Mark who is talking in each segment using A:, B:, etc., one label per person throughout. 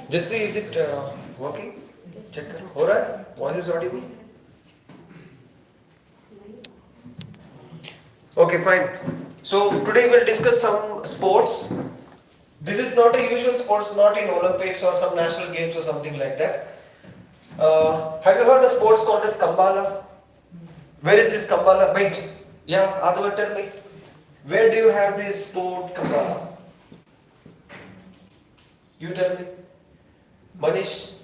A: Just see, is it working? Check. Alright, voice is audible. Okay, fine. So today we'll discuss some sports. This is not a usual sports, not in Olympics or some national games or something like that. Have you heard of sports called as Kambala? Where is this Kambala? Wait, yeah, Adwa, tell me. Where do you have this sport Kambala? You tell me. Manish?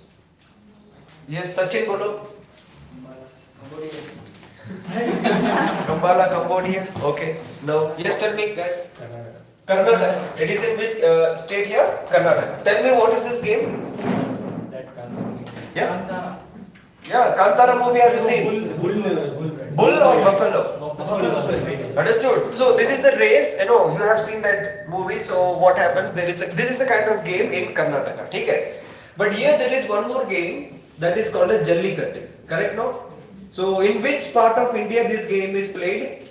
A: Yes, Sachin Bolo? Kambala, Cambodia. Okay. Now, yes, tell me, guys. Karnataka. It is in which state here? Karnataka. Tell me, what is this game? Yeah. Yeah, Kantara movie have you seen? Bull or buffalo? Understood. So this is a race. You have seen that movie. So what happens? This is a kind of game in Karnataka. Okay. But here there is one more game that is called a Jallikattu. Correct? No. So in which part of India this game is played?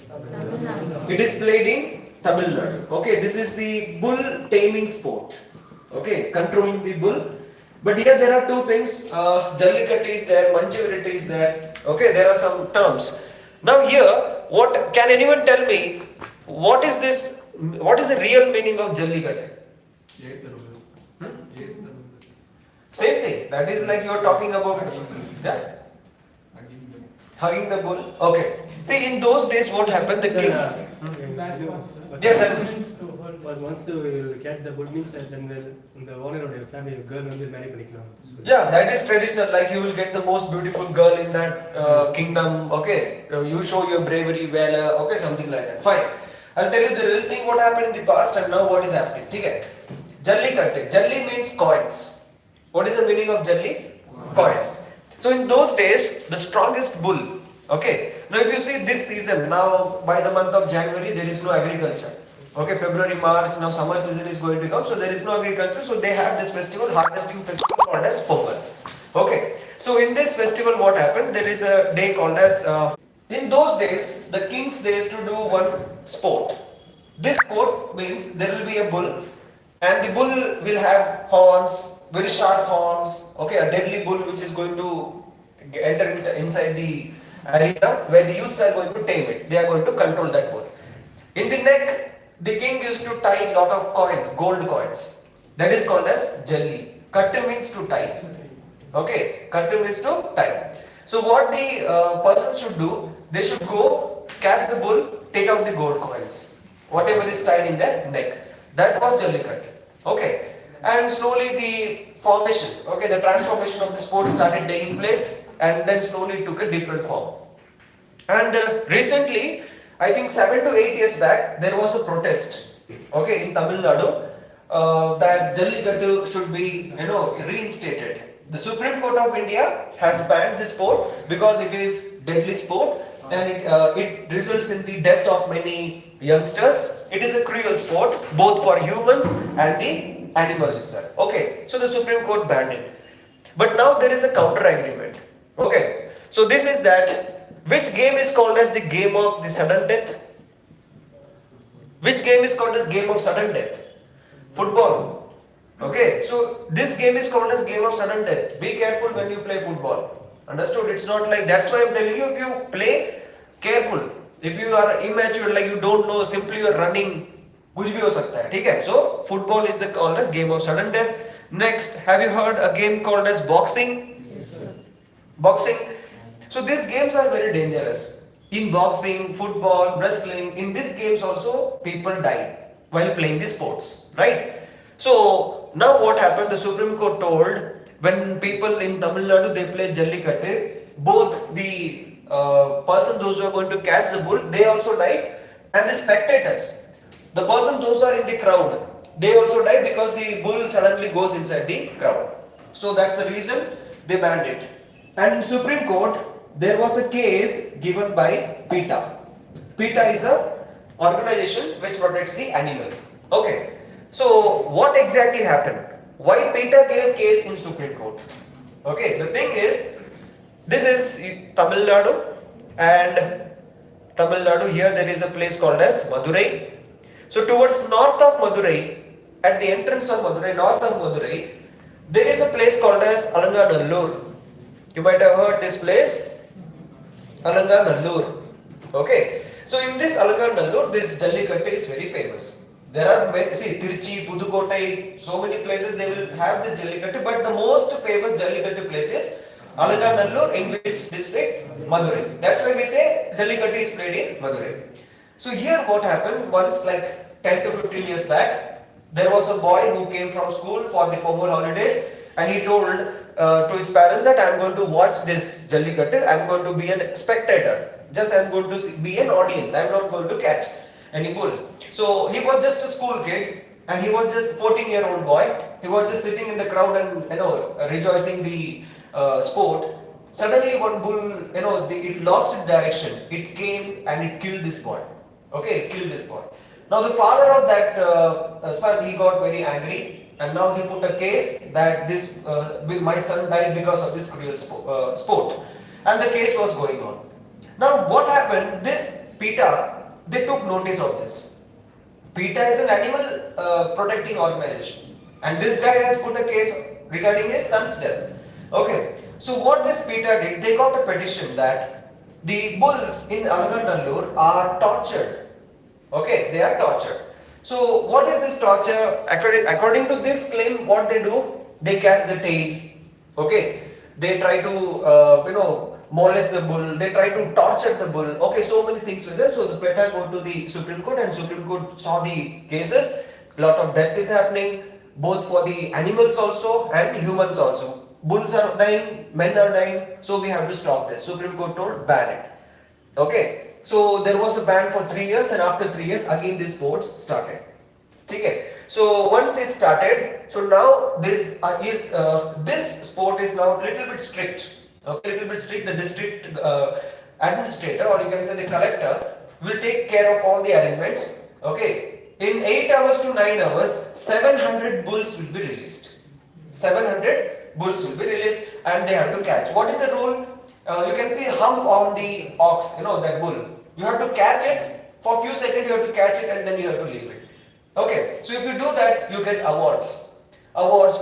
A: It is played in Tamil Nadu. Okay. This is the bull taming sport. Okay. Controlling the bull. But here there are two things, Jallikattu is there, Manchivirity is there, okay, there are some terms. Now here, can anyone tell me, what is the real meaning of Jallikattu? Same thing, that is like you are talking about, yeah? Hugging the bull, okay. See, in those days what happened, the kings.
B: Once you catch the bull means then the owner of the family girl will marry பண்ணிக்கலாம்.
A: Yeah, that is traditional. Like you will get the most beautiful girl in that kingdom. Okay, you show your bravery, valor. Okay, something like that. Fine. I'll tell you the real thing what happened in the past and now what is happening. Okay. Jallikattu. Jalli means coins. What is the meaning of Jalli? Coins. So in those days, the strongest bull. Okay. Now if you see this season, now by the month of January there is no agriculture. Okay, February, March, now summer season is going to come, so there is no agriculture, so they have this festival, harvesting festival called as Pongal. Okay, so in this festival what happened, there is a day called as, in those days, the kings they used to do one sport. This sport means there will be a bull, and the bull will have horns, very sharp horns, okay, a deadly bull which is going to enter inside the arena where the youths are going to tame it, they are going to control that bull. In the neck, the king used to tie a lot of coins, gold coins. That is called as Jalli. Kattu means to tie. Okay, Kattu means to tie. So what the person should do, they should go catch the bull, take out the gold coins, whatever is tied in their neck. That was Jallikattu. Okay, and slowly the formation, okay, the transformation of the sport started taking place, and then slowly it took a different form. And recently, I think 7 to 8 years back, there was a protest, okay, in Tamil Nadu, that Jallikattu should be, reinstated. The Supreme Court of India has banned this sport because it is deadly sport and it results in the death of many youngsters. It is a cruel sport, both for humans and the animals itself. Okay, so the Supreme Court banned it. But now there is a counter agreement. Okay, so this is that. Which game is called as the game of the sudden death? Which game is called as game of sudden death? Football. Okay, so this game is called as game of sudden death. Be careful when you play football. Understood? It's not like, that's why I'm telling you, if you play, careful. If you are immature, like you don't know, simply you are running, kuch bhi ho sakta hai. Okay? So football is called as game of sudden death. Next, have you heard a game called as boxing?
B: Yes, sir.
A: Boxing. So these games are very dangerous. In boxing, football, wrestling, in these games also people die while playing these sports, right? So now what happened, the Supreme Court told when people in Tamil Nadu they play Jallikattu, both the person those who are going to catch the bull, they also die, and the spectators, the person those are in the crowd, they also die because the bull suddenly goes inside the crowd. So that's the reason they banned it. And in Supreme Court, there was a case given by PETA. PETA is a organization which protects the animal. Okay. So what exactly happened? Why PETA gave case in Supreme Court? Okay. The thing is, this is Tamil Nadu, and Tamil Nadu, here there is a place called as Madurai. So towards north of Madurai, at the entrance of Madurai, north of Madurai, There is a place called as Alanganallur. You might have heard this place, Alanganallur. Okay. So in this Alanganallur, this Jallikattu is very famous. There are many, see, Tirchi, Pudukottai, so many places they will have this Jallikattu, but the most famous Jallikattu place is Alanganallur, in which district? Madurai. That's why we say Jallikattu is played in Madurai. So here what happened, once like 10 to 15 years back, there was a boy who came from school for the Pongal holidays and he told to his parents that I am going to watch this Jallikattu, I am going to be a spectator. Just I am going to be an audience, I am not going to catch any bull. So he was just a school kid and he was just 14-year-old boy. He was just sitting in the crowd and rejoicing the sport. Suddenly one bull, it lost its direction. It came and it killed this boy. Okay, it killed this boy. Now the father of that son, he got very angry and now he put a case that this my son died because of this cruel sport, and the case was going on. Now what happened, this PETA, they took notice of this. PETA is an animal protecting organization and this guy has put a case regarding his son's death. Okay, so what this PETA did, they got a petition that the bulls in Alanganallur are tortured. Okay, they are tortured. So what is this torture? According to this claim, what they do, they catch the tail. Okay, they try to molest the bull. They try to torture the bull. Okay, so many things with this. So the PETA go to the Supreme Court and Supreme Court saw the cases. Lot of death is happening, both for the animals also and humans also. Bulls are dying, men are dying. So we have to stop this. Supreme Court told ban it. Okay. So there was a ban for 3 years and after 3 years again this sports started. Okay. So once it started, so now this this sport is now a little bit strict. Okay, little bit strict. The district administrator or you can say the collector will take care of all the arrangements. Okay. In 8 hours to 9 hours, 700 bulls will be released. 700 bulls will be released and they have to catch. What is the rule? You can see hump on the ox, that bull. You have to catch it for a few seconds, you have to catch it and then you have to leave it. Okay, so if you do that, you get awards,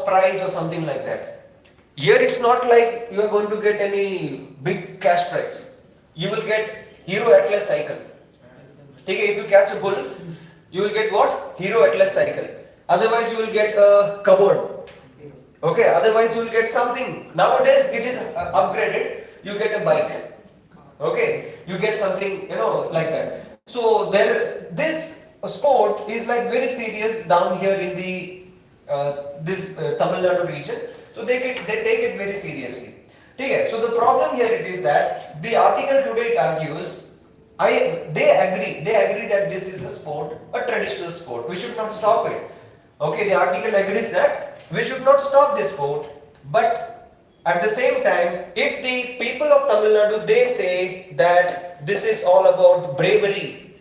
A: prize or something like that. Here it's not like you are going to get any big cash prize. You will get Hero Atlas cycle. Okay, if you catch a bull, you will get what? Hero Atlas cycle. Otherwise you will get a cupboard. Okay, otherwise you will get something. Nowadays it is upgraded. You get a bike. Okay, you get something, like that. So this sport is like very serious down here in the this Tamil Nadu region. So they take it very seriously. Okay, so the problem here it is that the article today argues, they agree that this is a sport, a traditional sport. We should not stop it. Okay, the article agrees that we should not stop this sport, but at the same time, if the people of Tamil Nadu, they say that this is all about bravery,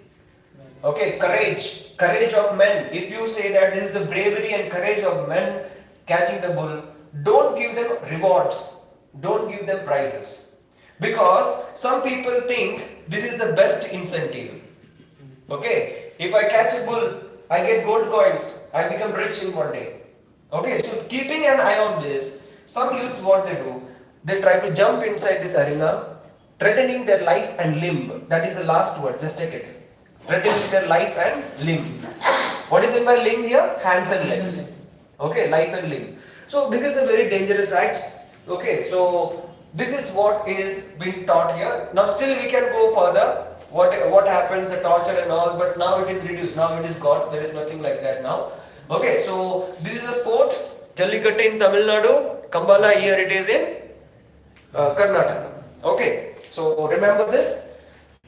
A: okay, courage of men. If you say that this is the bravery and courage of men catching the bull, don't give them rewards, don't give them prizes. Because some people think this is the best incentive. Okay, if I catch a bull, I get gold coins, I become rich in one day. Okay, so keeping an eye on this, some youths what they do, they try to jump inside this arena, threatening their life and limb. That is the last word, just check it. Threatening their life and limb. What is in my limb here? Hands and legs. Okay, life and limb. So this is a very dangerous act. Okay, so this is what is being taught here. Now still we can go further. What happens, the torture and all, but now it is reduced. Now it is gone. There is nothing like that now. Okay, so this is a sport. Jallikattu in Tamil Nadu. Kambala here it is in Karnataka. Okay, so remember this.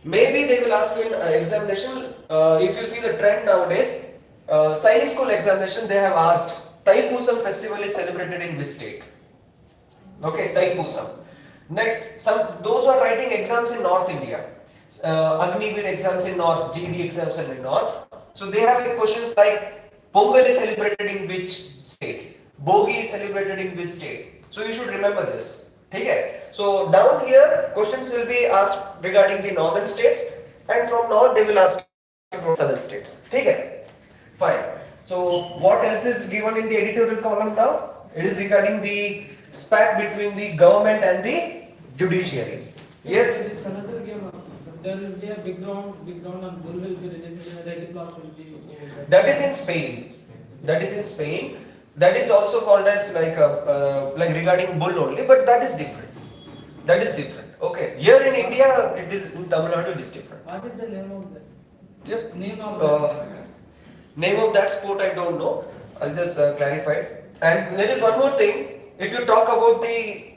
A: Maybe they will ask you in examination. If you see the trend nowadays, Science school examination they have asked Thaipusam festival is celebrated in which state? Okay, Thaipusam. Next, those who are writing exams in North India, Agnivir exams in North, GD exams in North. So they have questions like Pongal is celebrated in which state? Bogi is celebrated in which state? So you should remember this. Okay? So down here questions will be asked regarding the northern states and from north they will ask from southern states. Okay? Fine. So what else is given in the editorial column now? It is regarding the spat between the government and the judiciary. Yes.
C: There is another game. There will be a big ground, and bull will be released, and red cloth will be.
A: That is in Spain. That is in Spain. That is also called as like like regarding bull only, but that is different. That is different. Okay. Here in India, it is in Tamil Nadu. It is different.
C: What is the name of that?
A: Yep.
C: Name of that?
A: Name of that sport I don't know. I'll just clarify. And there is one more thing. If you talk about the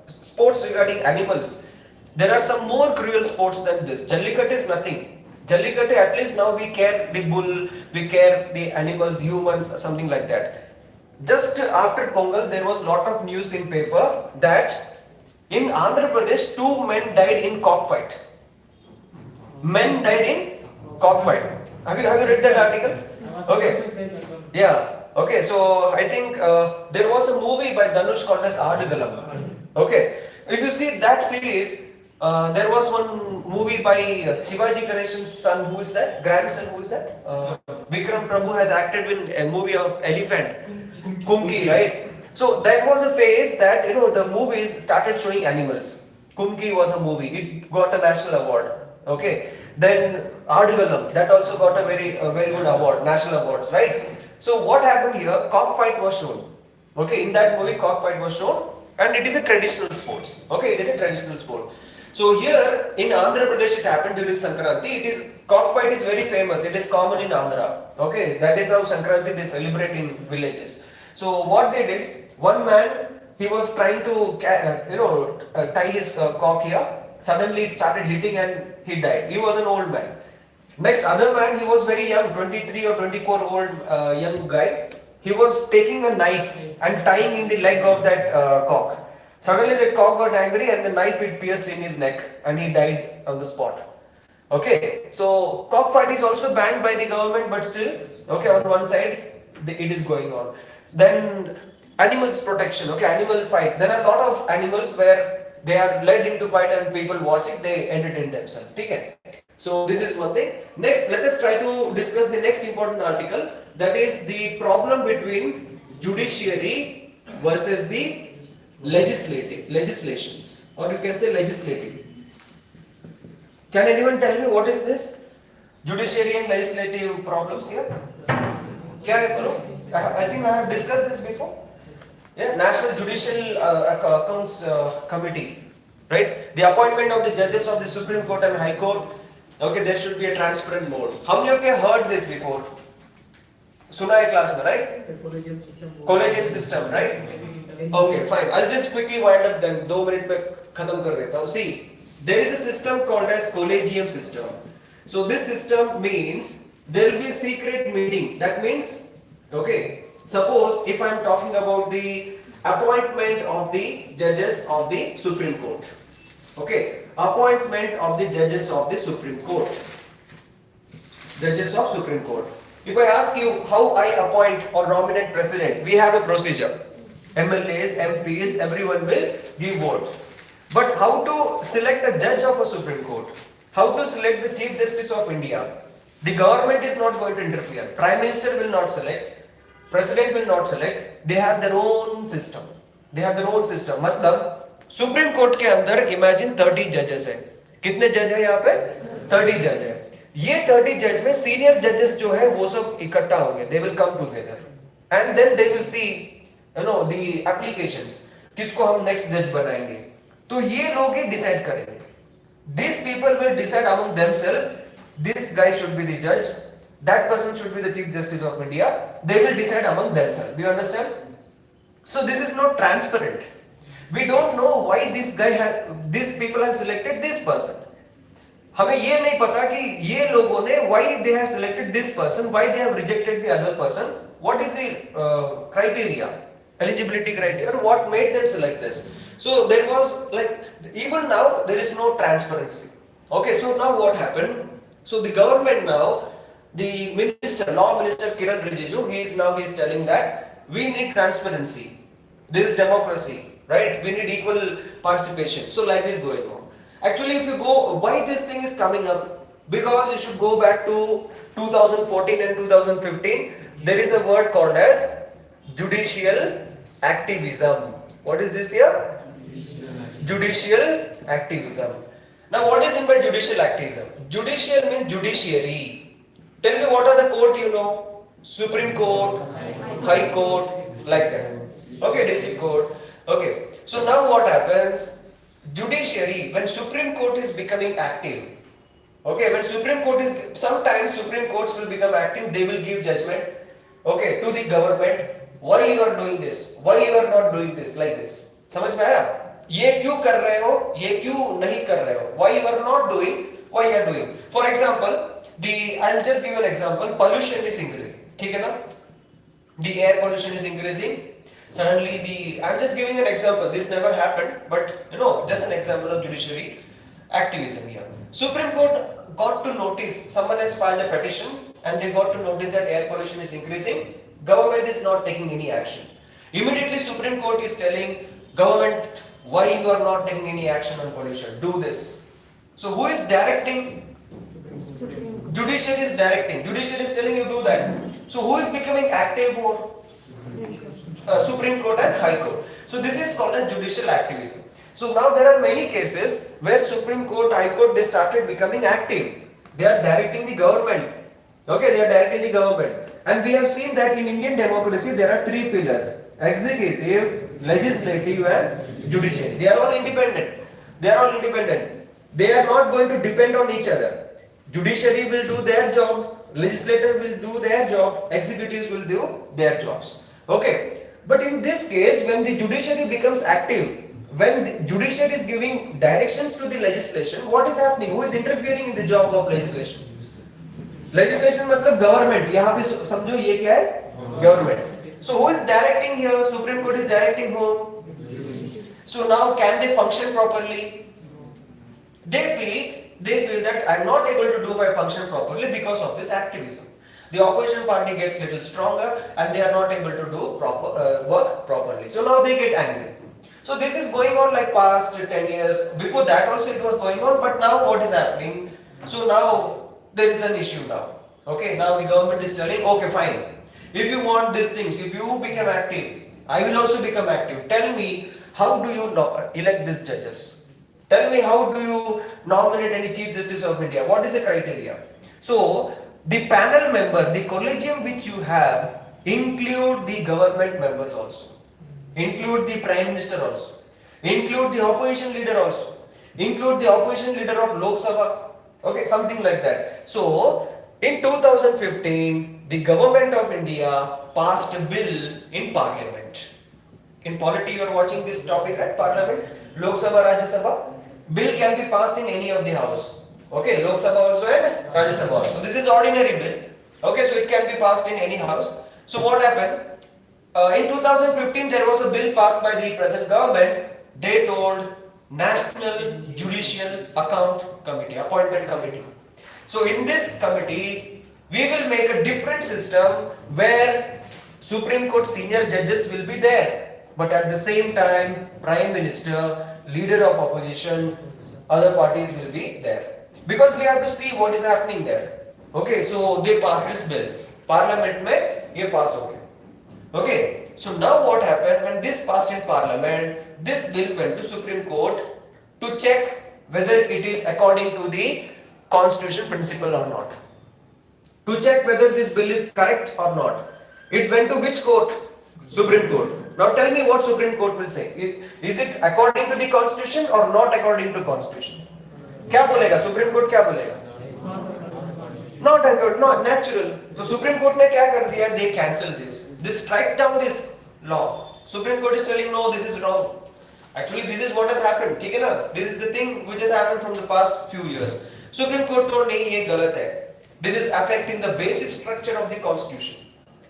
A: sports regarding animals, there are some more cruel sports than this. Jallikattu is nothing. Jallikattu, at least now we care the bull, we care the animals, humans, something like that. Just after Pongal, there was lot of news in paper that in Andhra Pradesh, 2 men died in cockfight. Men died in cockfight. Have you read that article?
C: I was
A: Okay.
C: about to say that one.
A: Yeah. Okay. So I think there was a movie by Dhanush called as Adugalam. Okay. If you see that series, there was one movie by Shivaji Ganeshan's son. Who is that? Grandson. Who is that? Vikram Prabhu has acted in a movie of Elephant, Kumki, right? So that was a phase that the movies started showing animals. Kumki was a movie. It got a national award. Okay. Then Adugalam, that also got a very good award, national awards, right? So what happened here? Cockfight was shown. Okay, in that movie, cockfight was shown, and it is a traditional sport. Okay, it is a traditional sport. So here in Andhra Pradesh, it happened during Sankranti. Cockfight is very famous. It is common in Andhra. Okay, that is how Sankranti they celebrate in villages. So what they did, one man, he was trying to tie his cock here. Suddenly it started hitting and he died. He was an old man. Next other man, he was very young, 23 or 24 old young guy. He was taking a knife and tying in the leg of that cock. Suddenly the cock got angry and the knife it pierced in his neck and he died on the spot. Okay, so cockfight is also banned by the government, but still, okay, on one side it is going on. Then animals protection, okay, animal fight. There are a lot of animals where they are led into fight and people watch it, they entertain themselves. Okay. So this is one thing. Next, let us try to discuss the next important article, that is the problem between judiciary versus the legislations, or you can say legislative. Can anyone tell me what is this? Judiciary and legislative problems here? Kya hai bro? I think I have discussed this before. Yeah, National Judicial Accounts Committee, right? The appointment of the judges of the Supreme Court and High Court. Okay, there should be a transparent mode. How many of you have heard this before? Suna hai class mein, right? Collegium system, right? Okay, fine. I'll just quickly wind up then. 2 minutes mein khatam kar deta hu. See, there is a system called as collegium system. So this system means there will be a secret meeting. That means, okay, suppose if I am talking about the appointment of the judges of the Supreme Court. Okay, appointment of the judges of the Supreme Court. Judges of Supreme Court. If I ask you how I appoint or nominate president, we have a procedure. MLAs, MPs, everyone will give vote. But how to select a judge of a Supreme Court? How to select the Chief Justice of India? The government is not going to interfere. Prime Minister will not select. President will not select. They have their own system. मतलब supreme court के अंदर imagine 30 जजेस हैं. कितने जज हैं यहाँ पे? 30 जज हैं. ये 30 जज में सीनियर जजेस जो है वो सब इकट्ठा होंगे. They will come together and then they will see the applications. किसको हम next judge बनाएंगे? तो ये लोग ही decide करेंगे. These people will decide among themselves. This guy should be the judge. That person should be the Chief Justice of India. They will decide among themselves. Do you understand? So this is not transparent. We don't know why these people have selected this person. हमें ये नहीं पता कि ये लोगों ने why they have selected this person, why they have rejected the other person. What is the criteria, eligibility criteria, or what made them select this? So there was even now there is no transparency. Okay, so now what happened? So the government now, the law minister Kiran Rijiju, he is telling that we need transparency. This is democracy, right? We need equal participation. So like this going on. Actually, if you go, why this thing is coming up? Because you should go back to 2014 and 2015. There is a word called as judicial activism. What is this here? Judicial activism. Now what is meant by judicial activism? Judicial means judiciary. Tell me what are the court you know? Supreme Court, High Court, like that. Okay, District Court. Okay. So now what happens? Judiciary, when Supreme Court is becoming active. Okay, when Supreme Court is, sometimes Supreme Courts will become active, they will give judgment, okay, to the government. Why you are doing this? Why you are not doing this? Like this. समझ में आया? ये क्यों कर रहे हो? ये क्यों नहीं कर रहे हो? Why you are not doing? Why you are doing? For example, I'll just give you an example. Pollution is increasing. ठीक है ना? The air pollution is increasing. Suddenly I'm just giving an example. This never happened, but you know, just an example of judiciary activism here. Supreme Court got to notice, someone has filed a petition and they got to notice that air pollution is increasing. Government is not taking any action. Immediately Supreme Court is telling government, why you are not taking any action on pollution? Do this. So who is directing? Judiciary is directing. Judiciary is telling you do that. So who is becoming active more? Supreme Court and High Court. So this is called as judicial activism. So now there are many cases where Supreme Court, High Court, they started becoming active. They are directing the government. Okay, they are directing the government. And we have seen that in Indian democracy there are three pillars: executive, legislative and judiciary. They are all independent. They are all independent. They are not going to depend on each other. Judiciary will do their job, legislature will do their job, executives will do their jobs. Okay. But in this case, when the judiciary becomes active, when the judiciary is giving directions to the legislation, what is happening? Who is interfering in the job of legislation? Legislation मतलब government. यहाँ पे समझो ये क्या है? Government. So who is directing here? Supreme Court is directing whom? So now can they function properly? They feel that I am not able to do my function properly because of this activism. The opposition party gets little stronger and they are not able to do work properly. So now they get angry. So this is going on like past 10 years. Before that also it was going on, but now what is happening? So now there is an issue now. Okay, now the government is telling, okay, fine. If you want these things, if you become active, I will also become active. Tell me, how do you elect these judges? Tell me, how do you nominate any Chief Justice of India? What is the criteria? So the panel member, the collegium which you have, include the government members also. Include the Prime Minister also. Include the opposition leader also. Include the opposition leader of Lok Sabha. Okay, something like that. So, in 2015, the government of India passed a bill in Parliament. In polity, you are watching this topic, right? Parliament, Lok Sabha, Rajya Sabha. Bill can be passed in any of the house. Okay, Lok Sabha also and Rajya Sabha also. So, this is ordinary bill. Okay, so it can be passed in any house. So, what happened? In 2015, there was a bill passed by the present government. They told National Judicial Account Committee, Appointment Committee. So in this committee, we will make a different system where Supreme Court senior judges will be there. But at the same time, Prime Minister, leader of opposition, other parties will be there. Because we have to see what is happening there. Okay, so they passed this bill. Parliament mein ye pass ho gaya. Okay, so now what happened when this passed in Parliament? This bill went to Supreme Court to check whether it is according to the Constitution principle or not. To check whether this bill is correct or not. It went to which court? Supreme Court. Now tell me what Supreme Court will say. Is it according to the Constitution or not according to Constitution? क्या बोलेगा? Supreme Court क्या बोलेगा? Not accurate, not natural. So Supreme Court ने क्या कर दिया? They cancelled this. They strike down this law. Supreme Court is telling no, this is wrong. Actually, this is what has happened. ठीक है ना? This is the thing which has happened from the past few years. Supreme Court told नहीं ये गलत है. This is affecting the basic structure of the Constitution.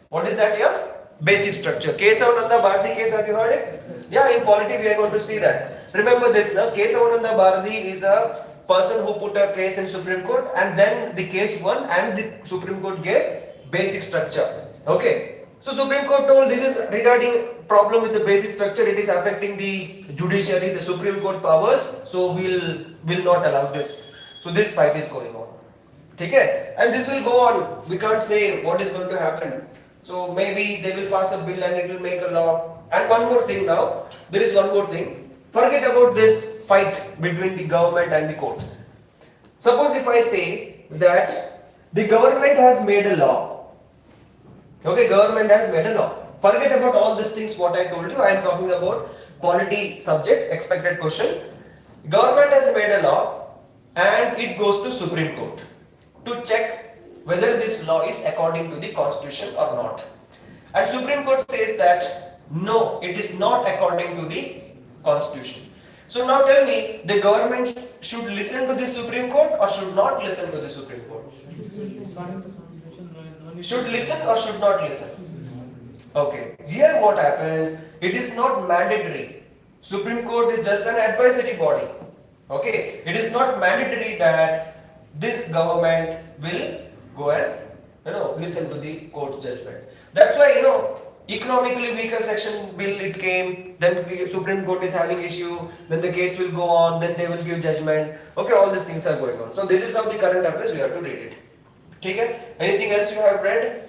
A: What is that? Yeah, basic structure. Kesavananda Bharati case. Have you heard it? Yeah, in polity we are going to see that. Remember this now. Kesavananda Bharati is a person who put a case in Supreme Court and then the case won and the Supreme Court gave basic structure. Okay. So Supreme Court told this is regarding problem with the basic structure. It is affecting the judiciary, the Supreme Court powers. So will not allow this. So this fight is going on. Okay? And this will go on. We can't say what is going to happen. So maybe they will pass a bill and it will make a law. And one more thing now, there is one more thing. Forget about this fight between the government and the court. Suppose if I say that the government has made a law. Okay, government has made a law. Forget about all these things what I told you. I am talking about polity subject, expected question. Government has made a law and it goes to Supreme Court to check whether this law is according to the constitution or not. And Supreme Court says that no, it is not according to the constitution. So now tell me, the government should listen to the Supreme Court or should not listen to the Supreme Court? Should listen or should not listen? Okay, here what happens, it is not mandatory. Supreme Court is just an advisory body. Okay, it is not mandatory that this government will go and listen to the court's judgment. That's why economically weaker section bill it came, then the Supreme Court is having issue, then the case will go on, then they will give judgment. Okay, all these things are going on. So this is how the current affairs, we have to read it. Okay? Anything else you have read?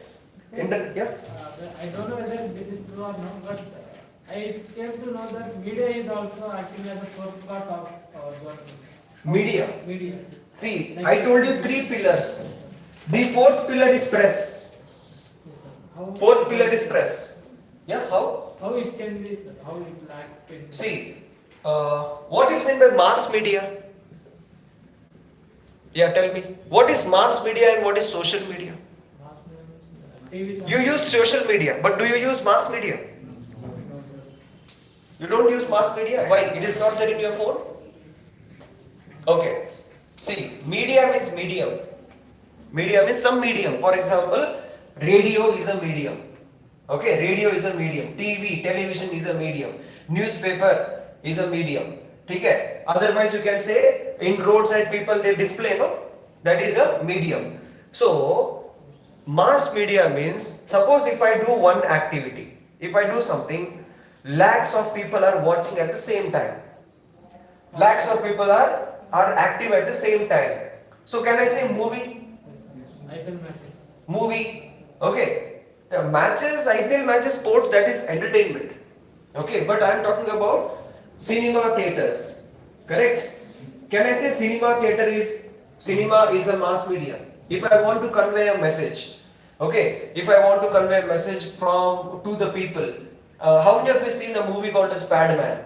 A: Yeah?
C: I don't know whether this is true or not, but I came to know that media is also acting as a fourth part of our government.
A: Media.
C: Media.
A: See,
C: Like
A: I told you 3 pillars. The 4th pillar is press.
C: Yes, sir. How
A: 4th pillar is press. Yeah, how?
C: How it can be, sir? How it lack can be.
A: See, what is meant by mass media? Yeah, tell me. What is mass media and what is social media?
C: TV
A: You use social media, but do you use mass media? You don't use mass media? Why? It is not there in your phone? Okay. See, media means medium. Media means some medium. For example, radio is a medium. Okay, radio is a medium. TV, television is a medium. Newspaper is a medium. Okay. Otherwise, you can say in roadside people they display, no? That is a medium. So, mass media means, suppose if I do one activity, if I do something, lakhs of people are watching at the same time. Lakhs of people are active at the same time. So can I say movie?
C: IPL matches.
A: Movie. Okay. The matches, IPL matches, sports, that is entertainment. Okay, but I am talking about cinema theaters. Correct? Can I say cinema is a mass media? If I want to convey a message, okay, if I want to convey a message to the people, how many of you seen a movie called as Padman?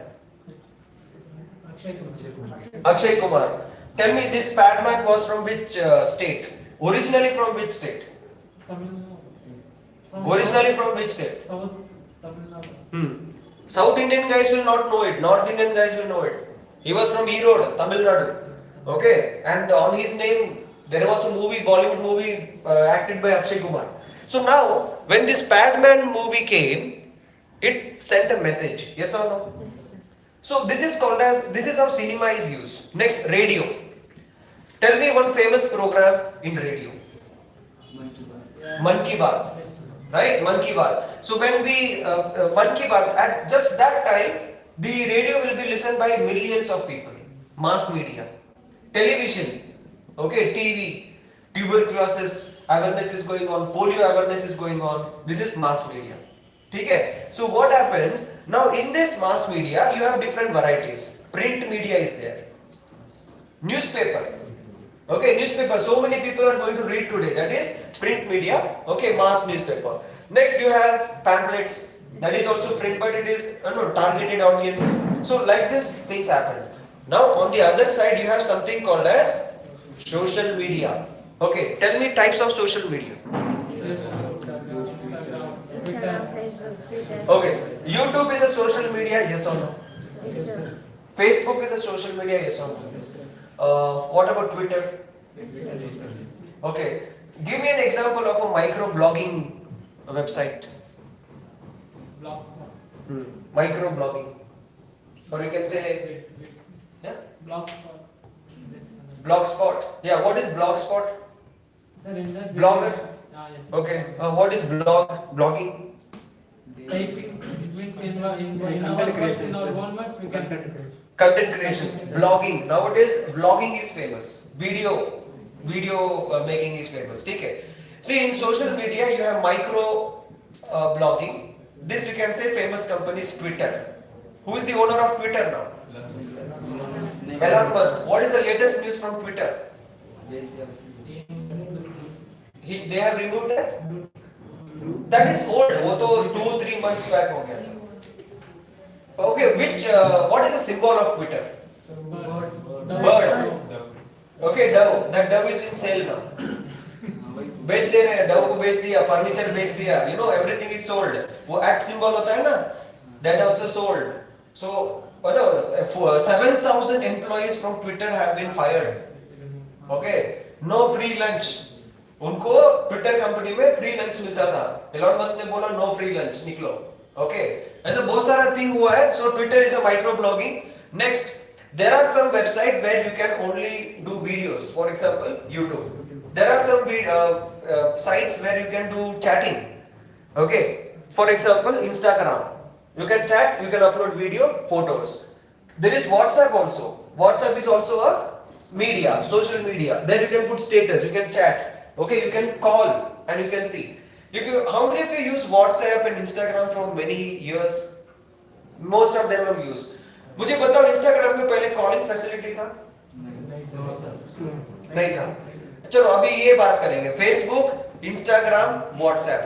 C: Akshay Kumar.
A: Akshay Kumar. Tell me, this Padman was from which state? Originally from which state?
C: Tamil Nadu.
A: Originally from which state?
C: South Tamil Nadu.
A: South Indian guys will not know it. North Indian guys will know it. He was from Erode, Tamil Nadu. Okay, and on his name there was a movie, Bollywood movie acted by Akshay Kumar. So now, when this Padman movie came, it sent a message. Yes or no?
D: Yes, sir.
A: So this is how cinema is used. Next, radio. Tell me one famous program in radio. Man Ki Baat. Right? Man Ki Baat. So when we, Man Ki Baat, at just that time, the radio will be listened by millions of people. Mass media. Television. Okay, TV. Tuberculosis awareness is going on. Polio awareness is going on. This is mass media. Okay? So what happens? Now in this mass media, you have different varieties. Print media is there. Newspaper. Okay, newspaper. So many people are going to read today. That is print media. Okay, mass newspaper. Next you have pamphlets. That is also print, but it is targeted audience. So like this things happen. Now on the other side you have something called as social media. Okay, tell me types of social media.
D: Instagram, Facebook, Twitter.
A: Okay, YouTube is a social media, yes or no?
D: Yes, sir.
A: Facebook is a social media, yes or no? What about Twitter? Okay, give me an example of a micro-blogging website.
C: Blog.
A: Micro-blogging. Or you can say, yeah,
C: Blog.
A: Blogspot. Yeah, what is Blogspot?
C: Sir, in that
A: Blogger?
C: Yes.
A: Okay, what is blogging?
C: Typing. It means in our
B: Content
C: words,
B: creation,
C: in our
B: sir.
C: own words, we can.
A: Content creation. Blogging. Nowadays, vlogging is famous. Video making is famous. Okay. See, in social media, you have micro blogging. This we can say famous company is Twitter. Who is the owner of Twitter now? Elon Musk. What is the latest news from Twitter? They have removed that. That is old. वो तो 2-3 months back हो गया था. Okay, what is the symbol of Twitter? Bird. Okay, dove. That dove is in sale now. बेच दे रहे हैं, dove को बेच दिया, furniture बेच दिया. You know, everything is sold. वो at symbol होता है ना? That also sold. So, 7,000 employees from Twitter have been fired. Okay, no free lunch. उनको ट्विटर कंपनी में फ्री लंच मिलता था. एलन मस्क ने बोला नो फ्री लंच, निकलो. ओके, ऐसा बहुत सारा थिंग हुआ है. So Twitter is a micro blogging. Next, there are some website where you can only do videos. For example, YouTube. There are some sites where you can do chatting. Okay, for example, Instagram. You can chat, you can upload video, photos. There is WhatsApp also. WhatsApp is also a media, social media. There you can put status, you can chat. Okay, you can call and you can see. How many of you use WhatsApp and Instagram for many years? Most of them have used. मुझे बताओ, Instagram में पहले calling facility था? नहीं था. चलो अभी ये बात करेंगे. Facebook, Instagram, WhatsApp.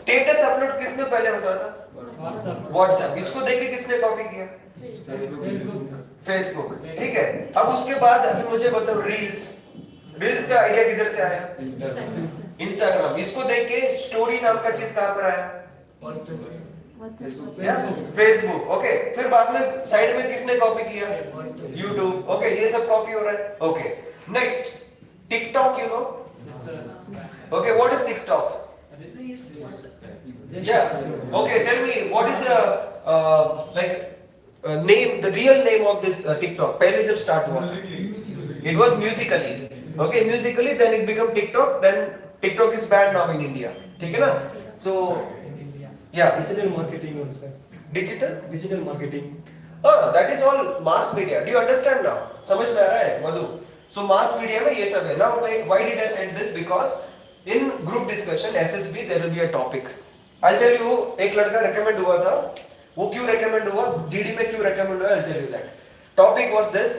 A: Status upload किसने पहले होता था? WhatsApp. इसको देख के किसने कॉपी किया? Facebook. ठीक है. अब उसके बाद अभी मुझे बताओ रील्स. रील्स का आइडिया किधर से आया? इंस्टाग्राम. इसको देख के स्टोरी नाम का चीज कहां पर आया? फेसबुक. ओके, फिर बाद में साइड में किसने कॉपी किया? यूट्यूब. ओके, ये सब कॉपी हो रहा है. Okay, next TikTok. You know, okay, what is TikTok? Yeah. Okay, tell me what is the name, the real name of this TikTok? पहले जब start हुआ, it was Musically. Okay, Musically, then it became TikTok. Then TikTok is banned now in India. ठीक है ना? So, yeah.
B: Digital marketing also.
A: Digital
B: marketing.
A: That is all mass media. Do you understand now? समझ में आ रहा है, मधु? So mass media में ये सब है. Now, why did I say this? Because in group discussion, SSB, there will be a topic. I'll tell you, एक लड़का recommend हुआ था. वो क्यों recommend हुआ? GD में क्यों recommend हुआ? I'll tell you that. Topic was this.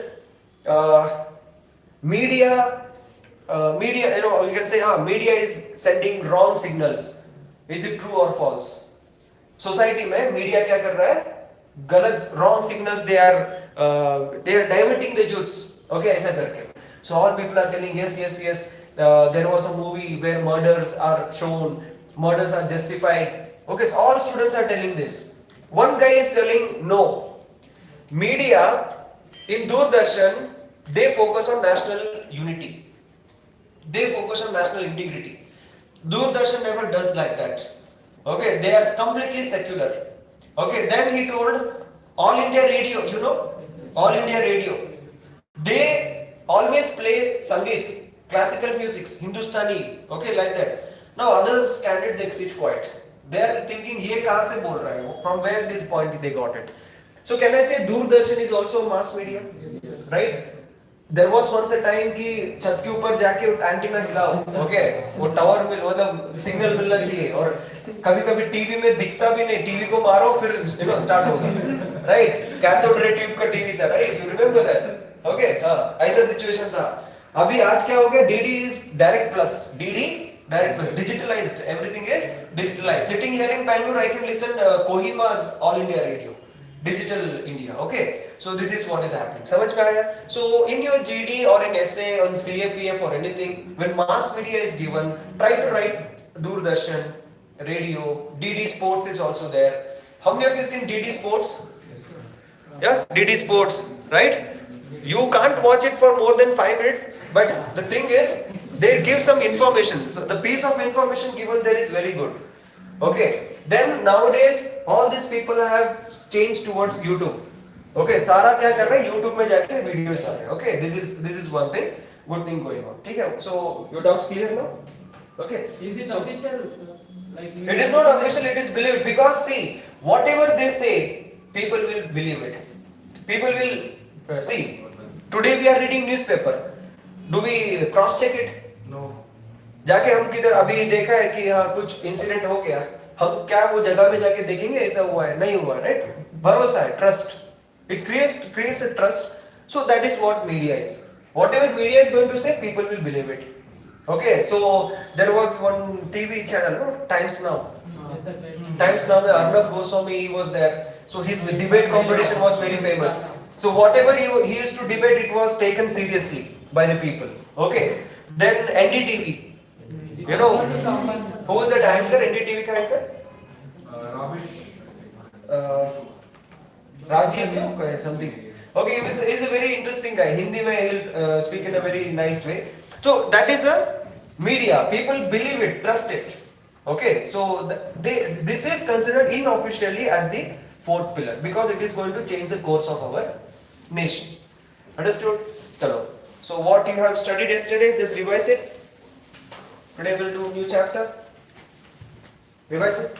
A: Media, you know, you can say, media is sending wrong signals. Is it true or false? Society में media क्या कर रहा है? गलत, wrong signals they are diverting the youths. Okay, ऐसा करके. So all people are telling yes. There was a movie where murders are shown, murders are justified. Okay, so all students are telling this. One guy is telling no. Media in Doordarshan, they focus on national unity. They focus on national integrity. Doordarshan never does like that. Okay, they are completely secular. Okay, then he told All India Radio, you know, All India Radio. They always play Sangeet, classical music, Hindustani, okay, like that. Now others candidates they sit quiet. They are thinking, ये कहाँ से बोल रहा है? From where this point they got it? So can I say Doordarshan is also mass media, right? There was once a time कि छत के ऊपर जाके एंटीना हिलाओ, okay? वो टावर में मतलब सिग्नल मिलना चाहिए और कभी-कभी टीवी में दिखता भी नहीं, टीवी को मारो फिर स्टार्ट होगा, right? कैथोड रे ट्यूब का टीवी था, right? You remember that? Okay? ऐसा सिचुएशन था. अभी आज क्या हो गया? DD is direct plus, digitalized. Everything is digitalized. Sitting here in Bangalore, I can listen Kohima's All India Radio. Digital India, okay? So this is what is happening. समझ में आया? So in your GD or in essay on CAPF or anything, when mass media is given, try to write Doordarshan, radio, DD Sports is also there. How many of you seen DD Sports? Yeah, DD Sports, right? You can't watch it for more than 5 minutes, but the thing is, they give some information. So the piece of information given there is very good. Okay. Then nowadays, all these people have changed towards YouTube. Okay, सारा क्या कर रहे हैं? YouTube में जाके videos डाल रहे हैं. Okay, this is one thing, good thing going on. ठीक है? So your doubts clear now? Okay.
C: Is it official? Like
A: it is not official. It is believed because see, whatever they say, people will believe it. People will see. Today we are reading newspaper. Do we cross check it?
B: No.
A: जाके हम किधर अभी देखा है कि हाँ कुछ incident हो गया, हम क्या वो जगह में जाके देखेंगे ऐसा हुआ है नहीं हुआ, राइट? भरोसा है, trust. It creates a trust. So that is what media is. Whatever media is going to say, people will believe it. Okay, so there was one TV channel, no? Times Now.
C: Yes, sir.
A: Times Now, where Arnab Goswami, he was there. So his debate competition was very famous. So whatever he used to debate, it was taken seriously by the people. Okay. Then NDTV. You know, who was that anchor? NDTV ka anchor? Rajiv क्या something. Okay, he is a very interesting guy. Hindi में he will speak in a very nice way. So that is a media. People believe it, trust it. Okay, so this is considered unofficially as the fourth pillar because it is going to change the course of our nation. Understood? Chalo. So what you have studied yesterday, just revise it. Today we'll do new chapter. Revise it.